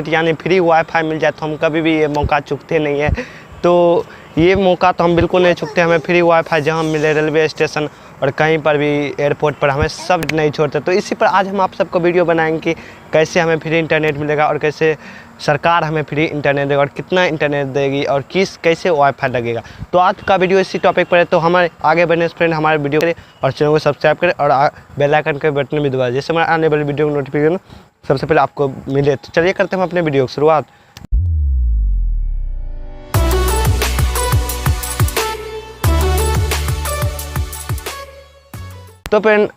यानी free wifi मिल जाए तो हम कभी भी ये मौका चूकते नहीं है। तो ये मौका तो हम बिल्कुल नहीं चूकते, हमें फ्री वाईफाई जहाँ मिले, रेलवे स्टेशन और कहीं पर भी, एयरपोर्ट पर, हमें सब नहीं छोड़ते। तो इसी पर आज हम आप सबको वीडियो बनाएंगे कि कैसे हमें फ्री इंटरनेट मिलेगा और कैसे सरकार हमें फ्री इंटरनेट देगा और कितना इंटरनेट देगी और कैसे वाईफाई लगेगा। तो आज का वीडियो इसी टॉपिक पर है। तो हमारे आगे बढ़ने से फ्रेंड हमारे वीडियो करें और चैनल को सब्सक्राइब करें और बेल आइकन के बटन भी दबाएं, जैसे हमारे आने वाली वीडियो की नोटिफिकेशन सबसे पहले आपको मिले। तो चलिए करते हैं हम अपने वीडियो की शुरुआत। तो फ्रेंड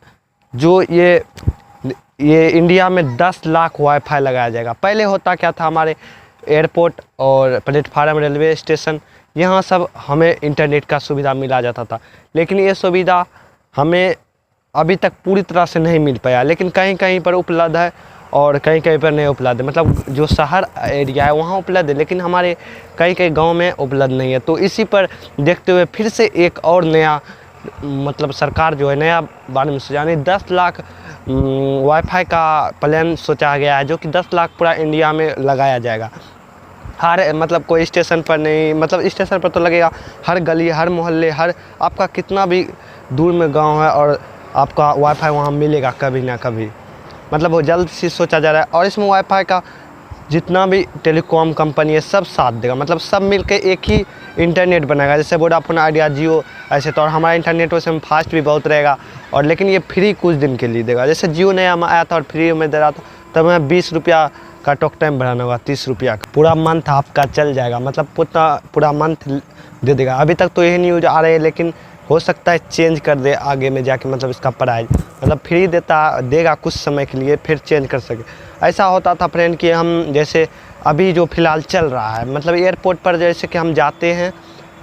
जो ये इंडिया में 10 लाख वाईफाई लगाया जाएगा। पहले होता क्या था, हमारे एयरपोर्ट और प्लेटफार्म, रेलवे स्टेशन, यहाँ सब हमें इंटरनेट का सुविधा मिला जाता था, लेकिन ये सुविधा हमें अभी तक पूरी तरह से नहीं मिल पाया। लेकिन कहीं कहीं पर उपलब्ध है और कहीं कहीं पर नहीं उपलब्ध है। मतलब जो शहर एरिया है वहाँ उपलब्ध है, लेकिन हमारे कई कई गाँव में उपलब्ध नहीं है। तो इसी पर देखते हुए फिर से एक और नया, मतलब सरकार जो है नया बारे में सोचा, यानी 10 लाख वाईफाई का प्लान सोचा गया है, जो कि 10 लाख पूरा इंडिया में लगाया जाएगा। हर मतलब कोई स्टेशन पर नहीं, मतलब स्टेशन पर तो लगेगा, हर गली, हर मोहल्ले, हर आपका कितना भी दूर में गांव है और आपका वाईफाई वहां मिलेगा कभी ना कभी। मतलब वो जल्द से सोचा जा रहा है। और इसमें वाईफाई का जितना भी टेलीकॉम कंपनी है सब साथ देगा, मतलब सब मिलकर एक ही इंटरनेट बनाएगा, जैसे वोडाफोन, आइडिया, जियो ऐसे। तो और हमारा इंटरनेट वैसे में फास्ट भी बहुत रहेगा, और लेकिन ये फ्री कुछ दिन के लिए देगा। जैसे जियो नया आया था और फ्री में दे रहा था, तब हमें 20 रुपया का टॉक टाइम बढ़ाना होगा, 30 रुपया का पूरा मंथ आपका चल जाएगा, मतलब पूरा मंथ दे देगा। अभी तक तो यही न्यूज़ आ रही है, लेकिन हो सकता है चेंज कर दे आगे में जाके, मतलब इसका प्राइस, मतलब फ्री देगा कुछ समय के लिए, फिर चेंज कर सके। ऐसा होता था फ्रेंड कि हम जैसे अभी जो फ़िलहाल चल रहा है, मतलब एयरपोर्ट पर जैसे कि हम जाते हैं,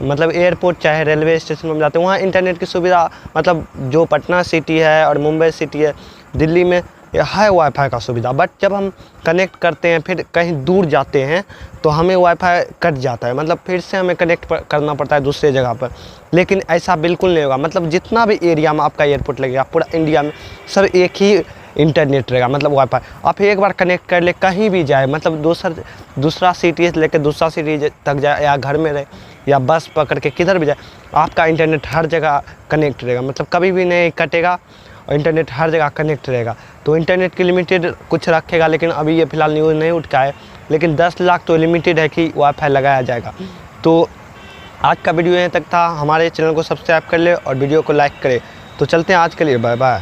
मतलब एयरपोर्ट चाहे रेलवे स्टेशन में हम जाते हैं, वहाँ इंटरनेट की सुविधा, मतलब जो पटना सिटी है और मुंबई सिटी है, दिल्ली में है वाईफाई का सुविधा। बट जब हम कनेक्ट करते हैं, फिर कहीं दूर जाते हैं तो हमें वाईफाई कट जाता है, मतलब फिर से हमें कनेक्ट करना पड़ता है दूसरे जगह पर। लेकिन ऐसा बिल्कुल नहीं होगा, मतलब जितना भी एरिया में आपका एयरपोर्ट लगेगा पूरा इंडिया में सब एक ही इंटरनेट रहेगा, मतलब वाईफाई। आप एक बार कनेक्ट कर ले, कहीं भी जाए, मतलब दूसरा सिटी से लेकर दूसरा सिटी तक जाए, या घर में रहे या बस पकड़ के किधर भी जाए, आपका इंटरनेट हर जगह कनेक्ट रहेगा, मतलब कभी भी नहीं कटेगा और इंटरनेट हर जगह कनेक्ट रहेगा। तो इंटरनेट की लिमिटेड कुछ रखेगा, लेकिन अभी ये फिलहाल न्यूज़ नहीं उठा है, लेकिन 10 लाख तो लिमिटेड है कि वाईफाई लगाया जाएगा। तो आज का वीडियो यहीं तक था। हमारे चैनल को सब्सक्राइब कर ले और वीडियो को लाइक करें। तो चलते हैं आज के लिए, बाय बाय।